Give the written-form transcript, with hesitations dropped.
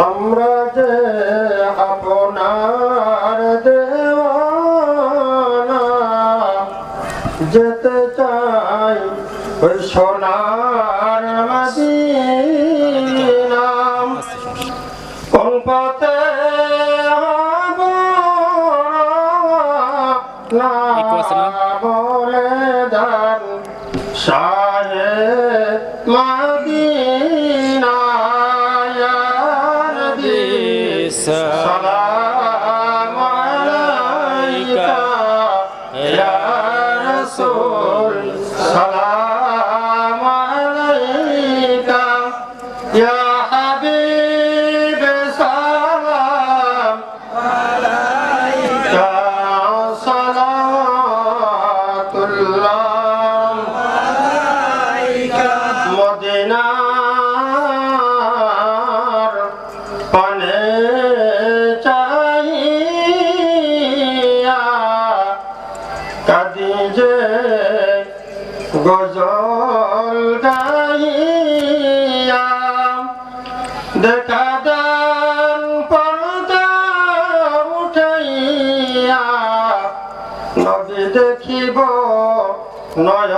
আমরা যে আপনার দেওয়ানা, যেতে চাই ওই সোনার মদিনা। কোন পথে হব না বলে দেন শাহে মদিনা। সালাম আলাইকা ইয়া রাসূল, সালাম আলাইকা ইয়া হাবিব, সালাম আলাইকা সালাতুল্লাহ আলাইকা। মদিনার পানে কাদি যে গজল গাইয়া, দেখা দেন পর্দা উঠাইয়া, নবী দেখিব নয়ন